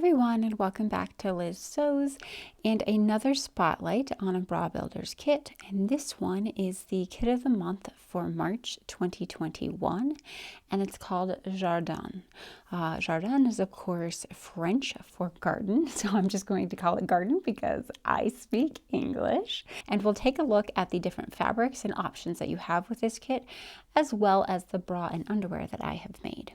everyone, and welcome back to Liz Sews and another spotlight on a bra builders kit. And this one is the kit of the month for March 2021, and it's called Jardin. Jardin is of course French for garden, so I'm just going to call it garden because I speak English. And we'll take a look at the different fabrics and options that you have with this kit, as well as the bra and underwear that I have made.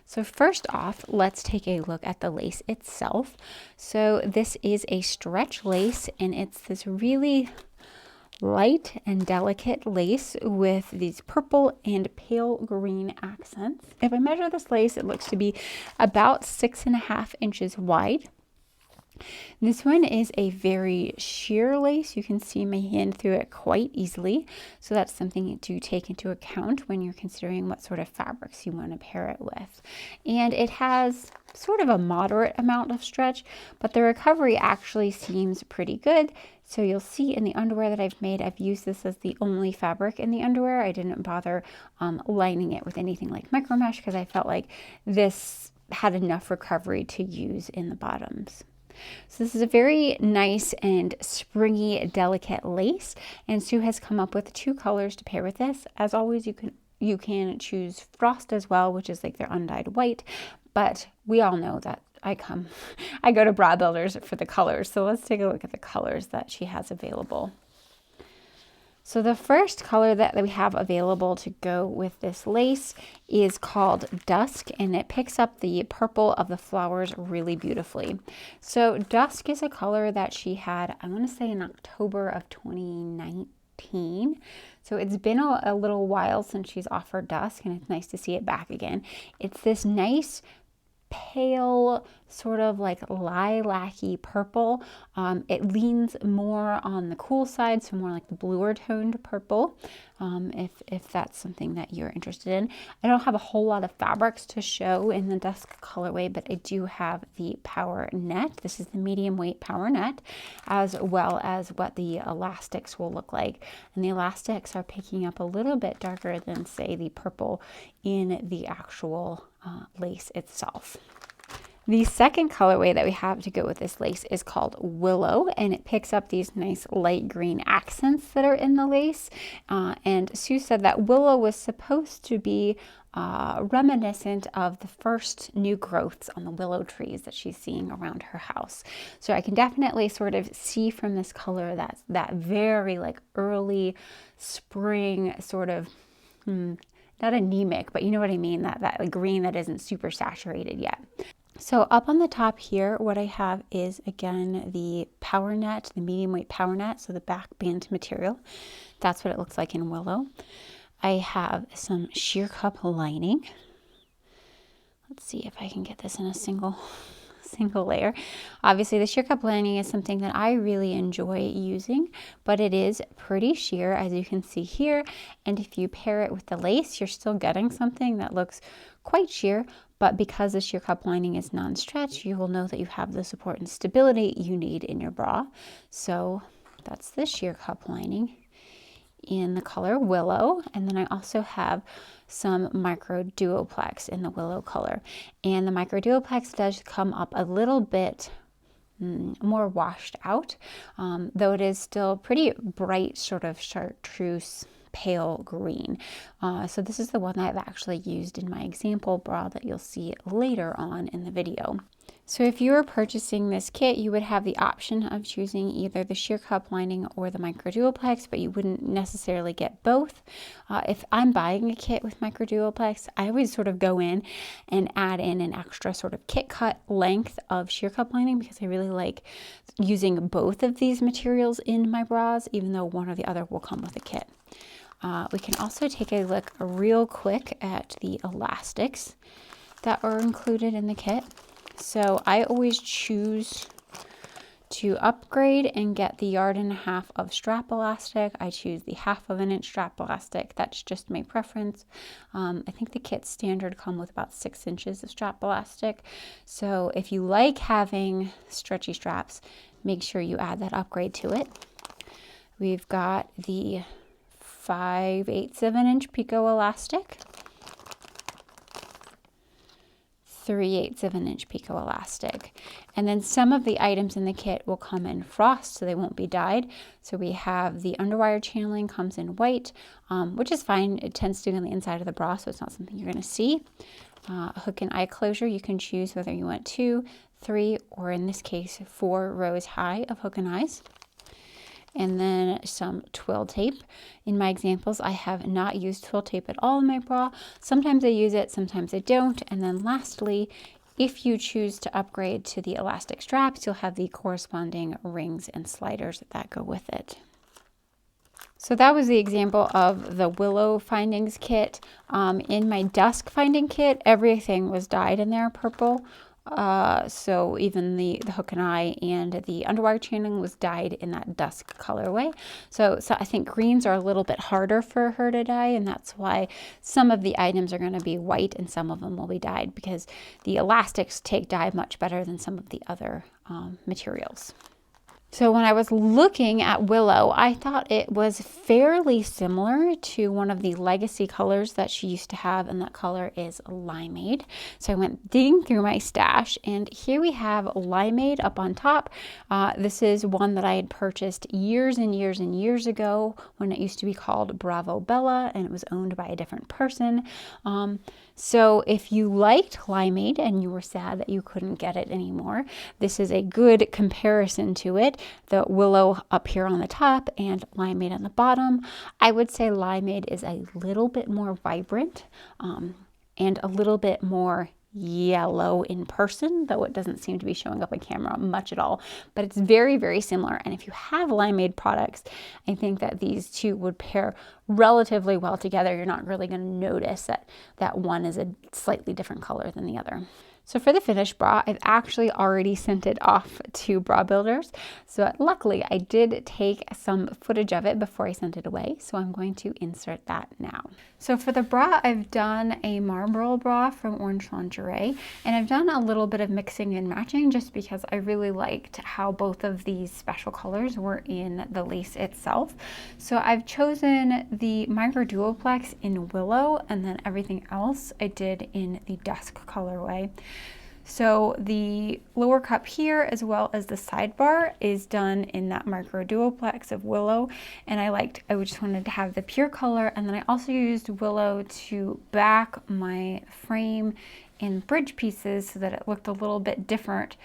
So first off, let's take a look at the lace itself. So this is a stretch lace, and it's this really light and delicate lace with these purple and pale green accents. If I measure this lace, it looks to be about 6.5 inches wide. This one is a very sheer lace. You can see my hand through it quite easily. So that's something to take into account when you're considering what sort of fabrics you want to pair it with. And it has sort of a moderate amount of stretch, but the recovery actually seems pretty good. So you'll see in the underwear that I've made, I've used this as the only fabric in the underwear. I didn't bother lining it with anything like micro mesh because I felt like this had enough recovery to use in the bottoms. So this is a very nice and springy, delicate lace, and Sue has come up with 2 colors to pair with this. As always, you can choose frost as well, which is like their undyed white, but we all know that I go to Bra Builders for the colors. So let's take a look at the colors that she has available. So the first color that we have available to go with this lace is called Dusk, and it picks up the purple of the flowers really beautifully. So Dusk is a color that she had, I want to say in October of 2019. So it's been a little while since she's offered Dusk, and it's nice to see it back again. It's this nice pale, sort of like lilac-y purple. It leans more on the cool side, so more like the bluer toned purple, if that's something that you're interested in. I don't have a whole lot of fabrics to show in the Dusk colorway, but I do have the Power Net. This is the medium weight Power Net, as well as what the elastics will look like. And the elastics are picking up a little bit darker than, say, the purple in the actual lace itself. The second colorway that we have to go with this lace is called Willow, and it picks up these nice light green accents that are in the lace. And Sue said that Willow was supposed to be reminiscent of the first new growths on the willow trees that she's seeing around her house. So I can definitely sort of see from this color that very like early spring sort of, not anemic, but you know what I mean, that like green that isn't super saturated yet. So up on the top here, what I have is, again, the Power Net, the medium weight Power Net, so the back band material. That's what it looks like in Willow. I have some sheer cup lining. Let's see if I can get this in a single layer. Obviously, the sheer cup lining is something that I really enjoy using, but it is pretty sheer, as you can see here. And if you pair it with the lace, you're still getting something that looks quite sheer, but because the sheer cup lining is non-stretch, you will know that you have the support and stability you need in your bra. So that's the sheer cup lining in the color Willow. And then I also have some micro duoplex in the Willow color. And the micro duoplex does come up a little bit more washed out, though it is still pretty bright, sort of chartreuse pale green. So this is the one that I've actually used in my example bra that you'll see later on in the video. So if you were purchasing this kit, you would have the option of choosing either the sheer cup lining or the micro duoplex, but you wouldn't necessarily get both. If I'm buying a kit with micro duoplex, I always sort of go in and add in an extra sort of kit cut length of sheer cup lining because I really like using both of these materials in my bras, even though one or the other will come with a kit. We can also take a look real quick at the elastics that are included in the kit. So I always choose to upgrade and get the 1.5 of strap elastic. I choose the 1/2 inch strap elastic. That's just my preference. I think the kits standard come with about 6 inches of strap elastic. So if you like having stretchy straps, make sure you add that upgrade to it. We've got the 5/8 of an inch picot elastic, 3/8 of an inch picot elastic. And then some of the items in the kit will come in frost, so they won't be dyed. So we have the underwire channeling comes in white, which is fine. It tends to be on the inside of the bra, so it's not something you're going to see. Hook and eye closure, you can choose whether you want 2, 3, or in this case 4 rows high of hook and eyes. And then some twill tape. In my examples, I have not used twill tape at all in my bra. Sometimes I use it, sometimes I don't. And then lastly, if you choose to upgrade to the elastic straps, you'll have the corresponding rings and sliders that go with it. So that was the example of the Willow Findings kit. In my Dusk Finding kit, everything was dyed in there purple. So even the hook and eye and the underwire channeling was dyed in that dusk colorway. So I think greens are a little bit harder for her to dye, and that's why some of the items are going to be white and some of them will be dyed, because the elastics take dye much better than some of the other materials. So when I was looking at Willow, I thought it was fairly similar to one of the legacy colors that she used to have, and that color is Limeade. So I went digging through my stash, and here we have Limeade up on top. This is one that I had purchased years and years and years ago when it used to be called Bravo Bella, and it was owned by a different person. So if you liked Limeade and you were sad that you couldn't get it anymore, this is a good comparison to it. The Willow up here on the top and Limeade on the bottom. I would say Limeade is a little bit more vibrant and a little bit more yellow in person, though it doesn't seem to be showing up on camera much at all, but it's very, very similar. And if you have Limeade products, I think that these two would pair relatively well together. You're not really going to notice that one is a slightly different color than the other. So for the finished bra, I've actually already sent it off to Bra Builders. So luckily I did take some footage of it before I sent it away. So I'm going to insert that now. So for the bra, I've done a marble bra from Orange Lingerie, and I've done a little bit of mixing and matching just because I really liked how both of these special colors were in the lace itself. So I've chosen the Micro Duoplex in Willow, and then everything else I did in the Dusk colorway. So the lower cup here, as well as the sidebar, is done in that Micro Duoplex of Willow, and I just wanted to have the pure color, and then I also used Willow to back my frame in bridge pieces so that it looked a little bit different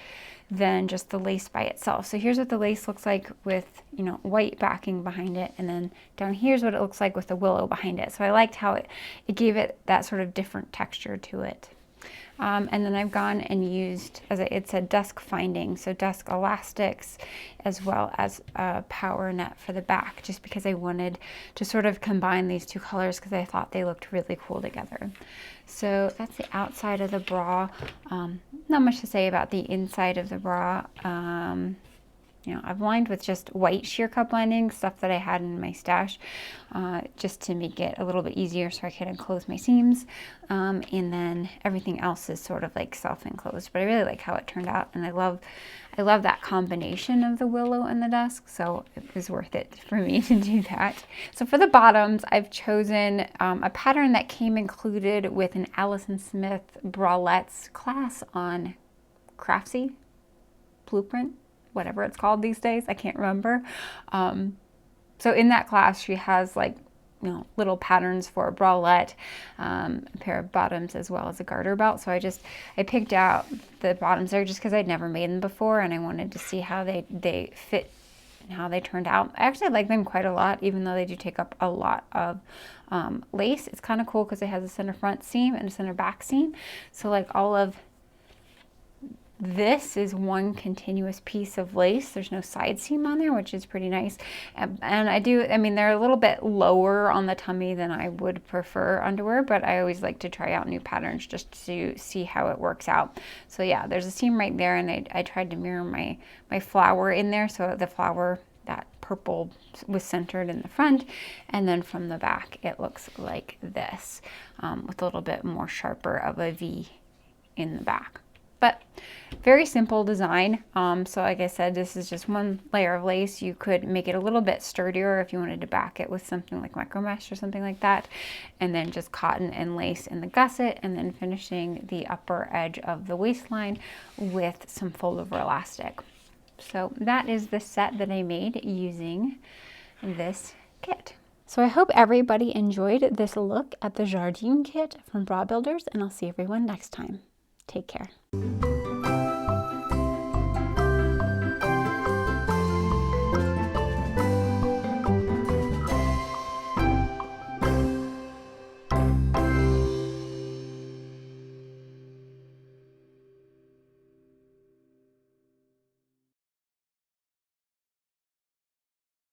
than just the lace by itself. So here's what the lace looks like with, white backing behind it, and then down here's what it looks like with the Willow behind it. So I liked how it gave it that sort of different texture to it. And then I've gone and used, as it said, Dusk Finding, so dusk elastics, as well as a power net for the back, just because I wanted to sort of combine these two colors because I thought they looked really cool together. So that's the outside of the bra. Not much to say about the inside of the bra. I've lined with just white sheer cup lining, stuff that I had in my stash, just to make it a little bit easier so I could enclose my seams. And then everything else is sort of like self-enclosed, but I really like how it turned out, and I love that combination of the Willow and the Dusk, so it was worth it for me to do that. So for the bottoms, I've chosen a pattern that came included with an Allison Smith bralettes class on Craftsy Blueprint, whatever it's called these days, I can't remember. So in that class, she has little patterns for a bralette, a pair of bottoms, as well as a garter belt. So I picked out the bottoms there just because I'd never made them before, and I wanted to see how they fit and how they turned out. I actually like them quite a lot, even though they do take up a lot of lace. It's kind of cool because it has a center front seam and a center back seam. So all of this is one continuous piece of lace. There's no side seam on there, which is pretty nice. And they're a little bit lower on the tummy than I would prefer underwear, but I always like to try out new patterns just to see how it works out. So yeah, there's a seam right there, and I tried to mirror my flower in there. So the flower, that purple, was centered in the front, and then from the back it looks like this, with a little bit more sharper of a V in the back. But very simple design. So like I said, this is just one layer of lace. You could make it a little bit sturdier if you wanted to back it with something like micro mesh or something like that. And then just cotton and lace in the gusset, and then finishing the upper edge of the waistline with some fold over elastic. So that is the set that I made using this kit. So I hope everybody enjoyed this look at the Jardin kit from Bra Builders, and I'll see everyone next time. Take care.